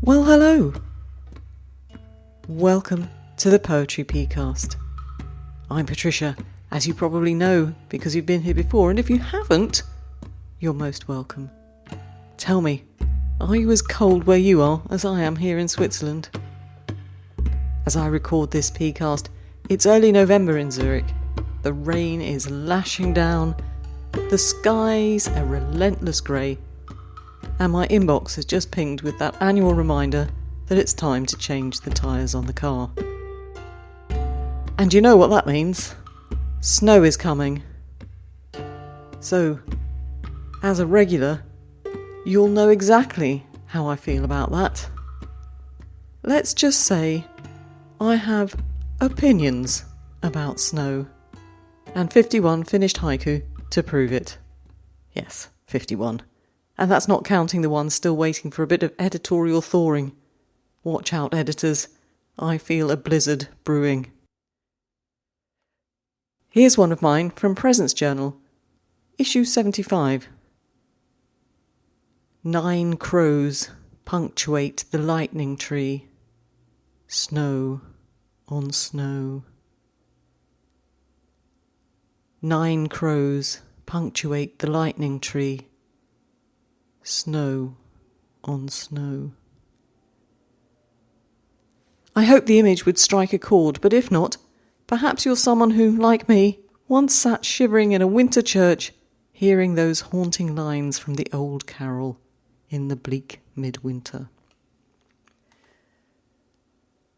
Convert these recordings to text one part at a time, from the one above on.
Well, hello. Welcome to the Poetry Peacast. I'm Patricia, as you probably know because you've been here before, and if you haven't, you're most welcome. Tell me, are you as cold where you are as I am here in Switzerland? As I record this Peacast, it's early November in Zürich. The rain is lashing down, the sky's a relentless grey, and my inbox has just pinged with that annual reminder that it's time to change the tyres on the car. And you know what that means? Snow is coming. So, as a regular, you'll know exactly how I feel about that. Let's just say I have opinions about snow, and 51 finished haiku to prove it. Yes, 51. And that's not counting the ones still waiting for a bit of editorial thawing. Watch out, editors. I feel a blizzard brewing. Here's one of mine from Presence Journal, issue 75. 9 crows punctuate the lightning tree. Snow on snow. 9 crows punctuate the lightning tree. Snow on snow. I hope the image would strike a chord, but if not, perhaps you're someone who, like me, once sat shivering in a winter church, hearing those haunting lines from the old carol in the bleak midwinter.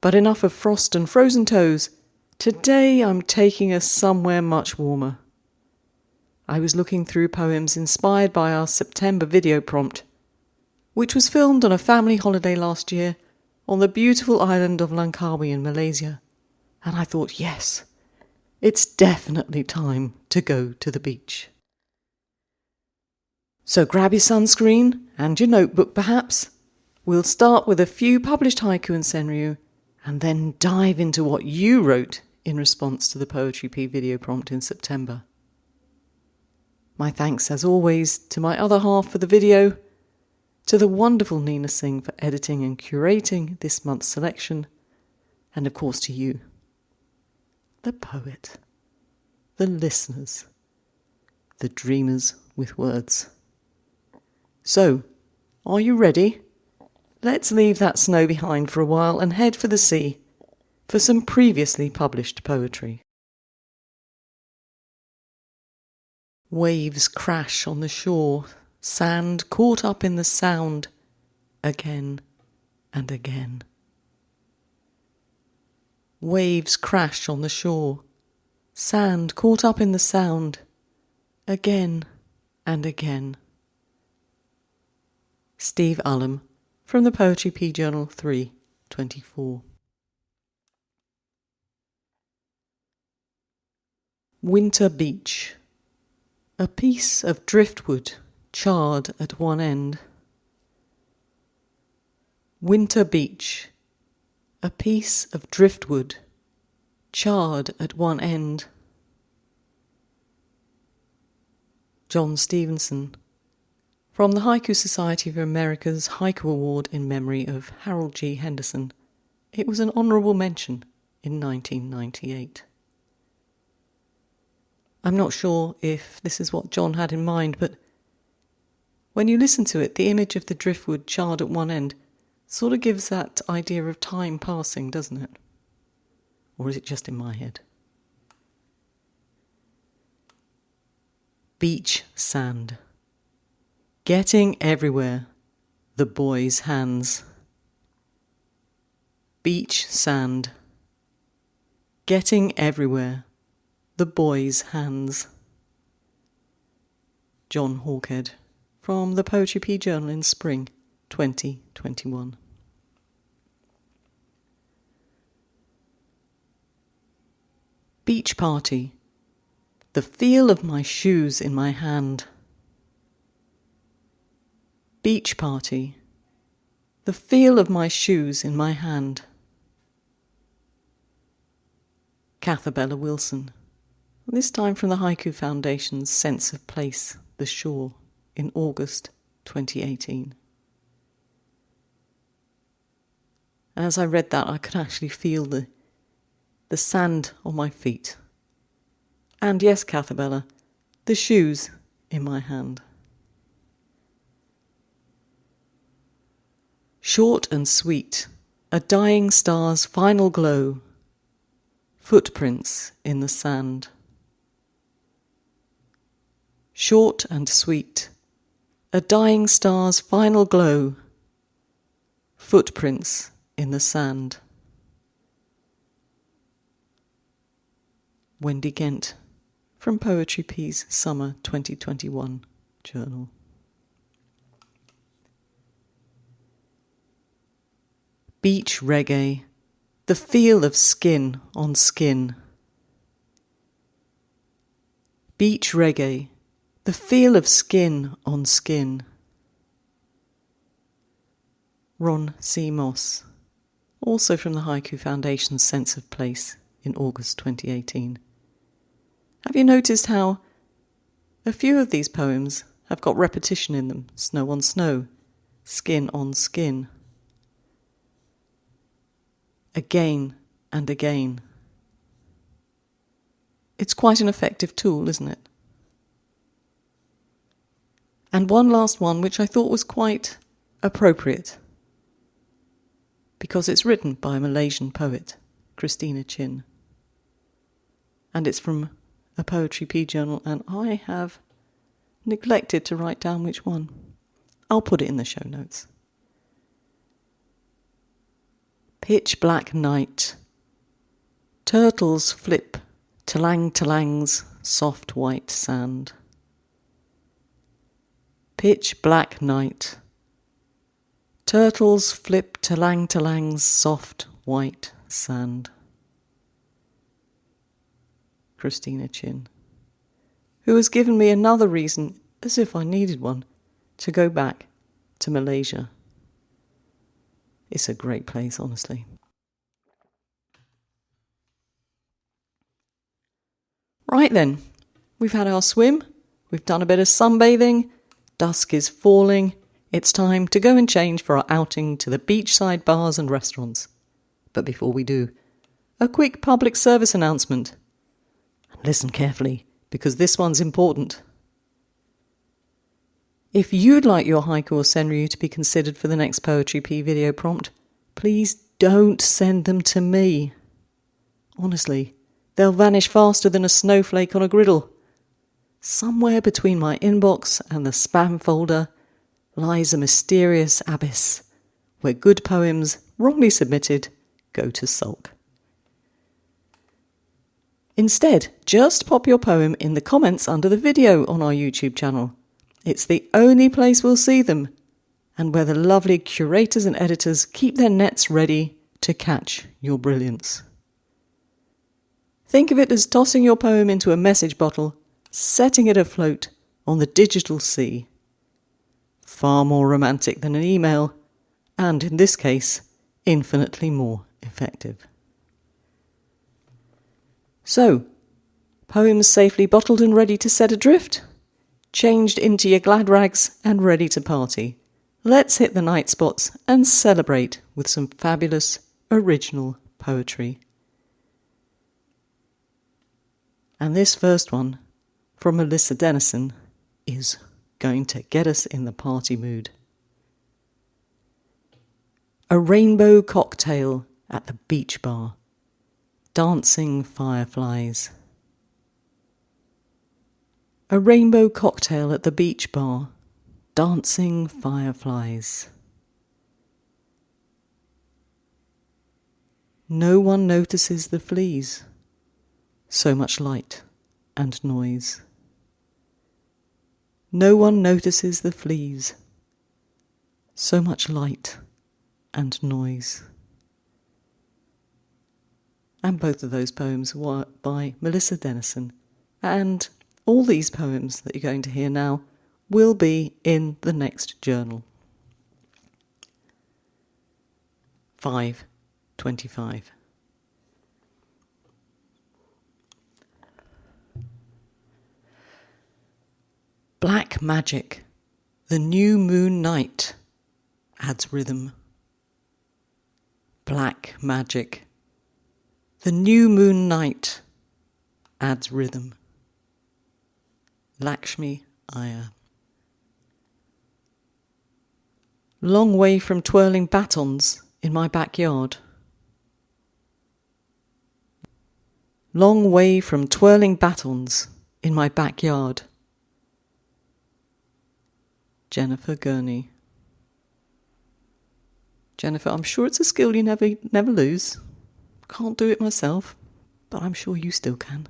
But enough of frost and frozen toes. Today I'm taking us somewhere much warmer. I was looking through poems inspired by our September video prompt, which was filmed on a family holiday last year on the beautiful island of Langkawi in Malaysia, and I thought, yes, it's definitely time to go to the beach. So grab your sunscreen and your notebook perhaps. We'll start with a few published haiku and Senryu, and then dive into what you wrote in response to the Poetry P video prompt in September. My thanks, as always, to my other half for the video, to the wonderful Neena Singh for editing and curating this month's selection, and of course to you, the poet, the listeners, the dreamers with words. So, are you ready? Let's leave that snow behind for a while and head for the sea for some previously published poetry. Waves crash on the shore, sand caught up in the sound, again and again. Waves crash on the shore, sand caught up in the sound, again and again. Steve Ullum, from the Poetry P Journal 3/24. Winter Beach. A piece of driftwood charred at one end. Winter Beach. A piece of driftwood charred at one end. John Stevenson, from the Haiku Society of America's Haiku Award in memory of Harold G. Henderson. It was an honourable mention in 1998. I'm not sure if this is what John had in mind, but when you listen to it, the image of the driftwood charred at one end sort of gives that idea of time passing, doesn't it? Or is it just in my head? Beach sand. Getting everywhere. The boys' hands. Beach sand. Getting everywhere. The boys' hands. John Hawkhead, from the Poetry P Journal in spring 2021. Beach party. The feel of my shoes in my hand. Beach party. The feel of my shoes in my hand. Cathabella Wilson, this time from the Haiku Foundation's Sense of Place, The Shore, in August 2018. And as I read that, I could actually feel the sand on my feet. And yes, Cathabella, the shoes in my hand. Short and sweet, a dying star's final glow, footprints in the sand. Short and sweet, a dying star's final glow, footprints in the sand. Wendy Gent, from Poetry Peacast Summer 2021 Journal. Beach reggae, the feel of skin on skin. Beach reggae, the feel of skin on skin. Ron C. Moss, also from the Haiku Foundation's Sense of Place in August 2018. Have you noticed how a few of these poems have got repetition in them? Snow on snow, skin on skin. Again and again. It's quite an effective tool, isn't it? And one last one, which I thought was quite appropriate, because it's written by a Malaysian poet, Christina Chin. And it's from a Poetry P journal, and I have neglected to write down which one. I'll put it in the show notes. Pitch black night. Turtles flip talang-talang's soft white sand. Pitch black night. Turtles flip talang-talang's soft white sand. Christina Chin, who has given me another reason, as if I needed one, to go back to Malaysia. It's a great place, honestly. Right then, we've had our swim, we've done a bit of sunbathing, dusk is falling, it's time to go and change for our outing to the beachside bars and restaurants. But before we do, a quick public service announcement. Listen carefully, because this one's important. If you'd like your haiku or senryu to be considered for the next Poetry P video prompt, please don't send them to me. Honestly, they'll vanish faster than a snowflake on a griddle. Somewhere between my inbox and the spam folder lies a mysterious abyss where good poems, wrongly submitted, go to sulk. Instead, just pop your poem in the comments under the video on our YouTube channel. It's the only place we'll see them, and where the lovely curators and editors keep their nets ready to catch your brilliance. Think of it as tossing your poem into a message bottle, setting it afloat on the digital sea. Far more romantic than an email, and in this case, infinitely more effective. So, poems safely bottled and ready to set adrift? Changed into your glad rags and ready to party? Let's hit the night spots and celebrate with some fabulous original poetry. And this first one, from Melissa Dennison, is going to get us in the party mood. A rainbow cocktail at the beach bar. Dancing fireflies. A rainbow cocktail at the beach bar. Dancing fireflies. No one notices the fleas. So much light and noise. No one notices the fleas. So much light and noise. And both of those poems were by Melissa Dennison. And all these poems that you're going to hear now will be in the next journal. 5:25. Black magic, the new moon night adds rhythm. Black magic. The new moon night adds rhythm. Lakshmi Iyer. Long way from twirling batons in my backyard. Long way from twirling batons in my backyard. Jennifer Gurney. Jennifer, I'm sure it's a skill you never lose. Can't do it myself, but I'm sure you still can.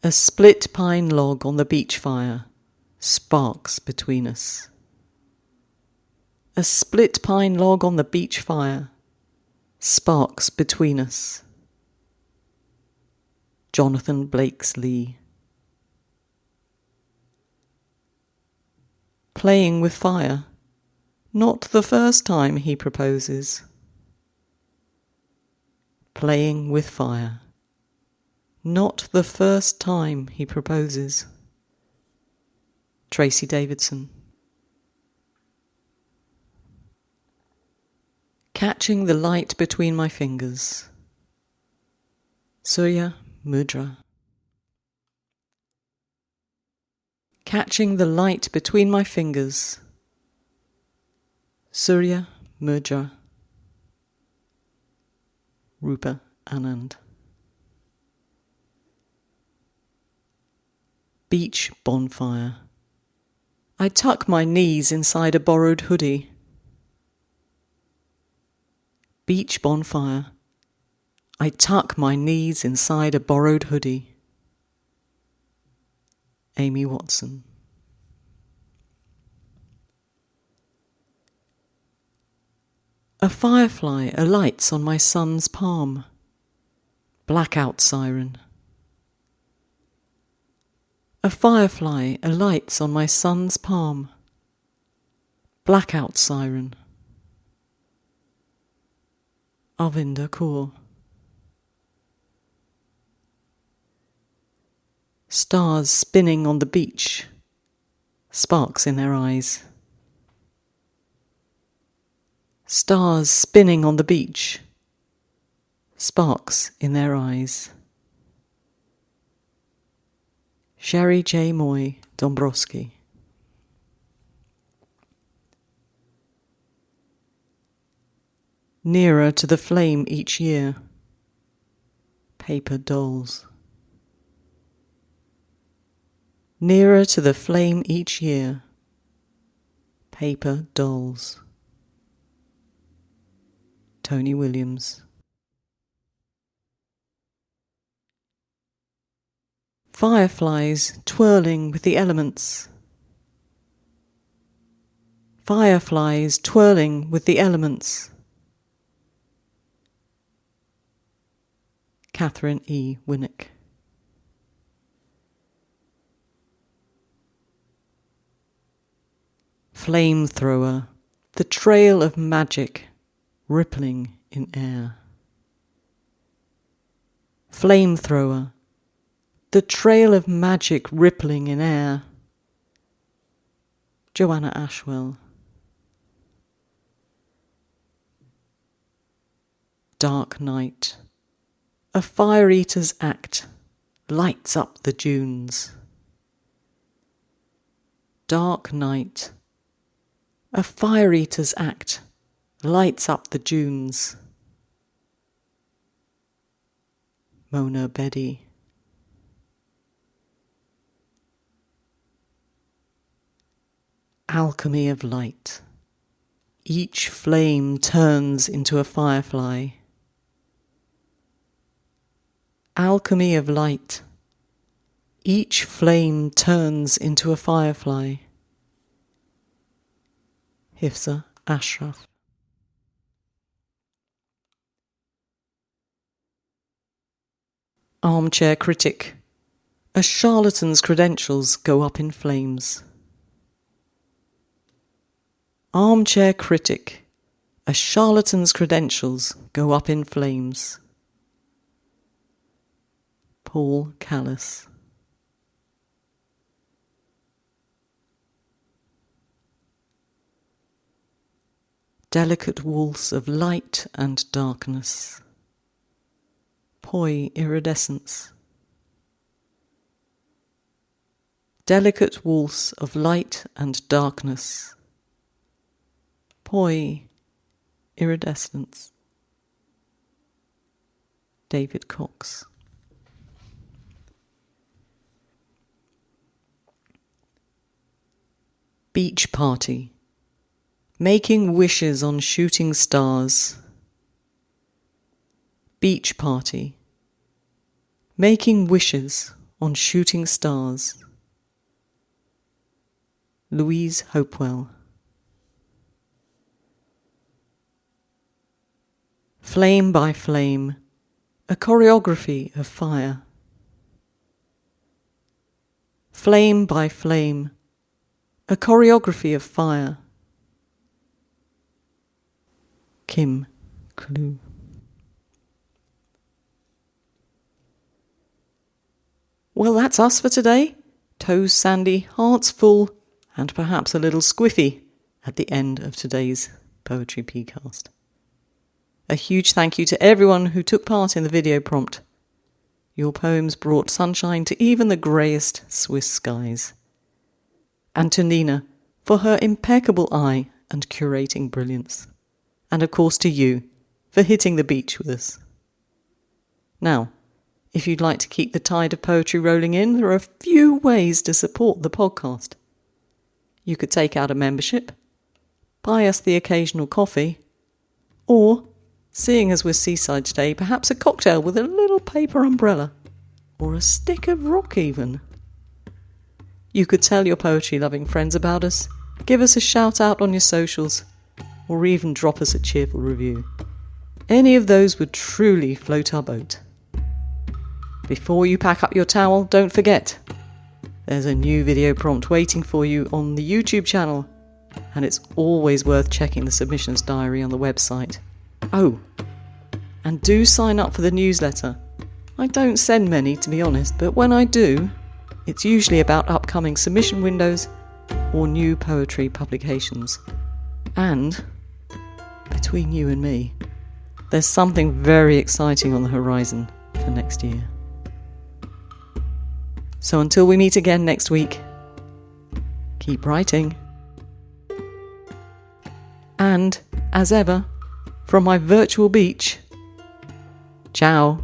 A split pine log on the beach fire sparks between us. A split pine log on the beach fire sparks between us. Jonathan Blakesley. Playing with fire, not the first time he proposes. Playing with fire, not the first time he proposes. Tracy Davidson. Catching the light between my fingers. Surya Mudra. Catching the light between my fingers. Surya Mudra. Rupa Anand. Beach bonfire. I tuck my knees inside a borrowed hoodie. Beach bonfire. I tuck my knees inside a borrowed hoodie. Amy Watson. A firefly alights on my son's palm. Blackout siren. A firefly alights on my son's palm. Blackout siren. Arvinder Kaur. Stars spinning on the beach, sparks in their eyes. Stars spinning on the beach, sparks in their eyes. Sherry J. Moy Dombrowski. Nearer to the flame each year. Paper dolls. Nearer to the flame each year. Paper dolls. Tony Williams. Fireflies twirling with the elements. Fireflies twirling with the elements. Catherine E. Winnick. Flamethrower, the trail of magic rippling in air. Flamethrower, the trail of magic rippling in air. Joanna Ashwell. Dark night, a fire eater's act lights up the dunes. Dark night, a fire eater's act lights up the dunes. Mona Bedi. Alchemy of light. Each flame turns into a firefly. Alchemy of light. Each flame turns into a firefly. Hifsa Ashraf. Armchair critic. A charlatan's credentials go up in flames. Armchair critic. A charlatan's credentials go up in flames. Paul Callis. delicate waltz of light and darkness. Poi iridescence. Delicate waltz of light and darkness. Poi iridescence. David Cox. Beach party. Making wishes on shooting stars. Beach party. Making wishes on shooting stars. Louise Hopewell. Flame by flame, a choreography of fire. Flame by flame, a choreography of fire. Kim Clue. Well, that's us for today. Toes sandy, hearts full, and perhaps a little squiffy at the end of today's Poetry Peacast. A huge thank you to everyone who took part in the video prompt. Your poems brought sunshine to even the greyest Swiss skies. And to Neena for her impeccable eye and curating brilliance. And of course to you for hitting the beach with us. Now, if you'd like to keep the tide of poetry rolling in, there are a few ways to support the podcast. You could take out a membership, buy us the occasional coffee, or, seeing as we're seaside today, perhaps a cocktail with a little paper umbrella, or a stick of rock even. You could tell your poetry-loving friends about us, give us a shout-out on your socials, or even drop us a cheerful review. Any of those would truly float our boat. Before you pack up your towel, don't forget, there's a new video prompt waiting for you on the YouTube channel, and it's always worth checking the submissions diary on the website. Oh, and do sign up for the newsletter. I don't send many, to be honest, but when I do, it's usually about upcoming submission windows or new poetry publications. And, between you and me, there's something very exciting on the horizon for next year. So until we meet again next week, keep writing. And, as ever, from my virtual beach, ciao.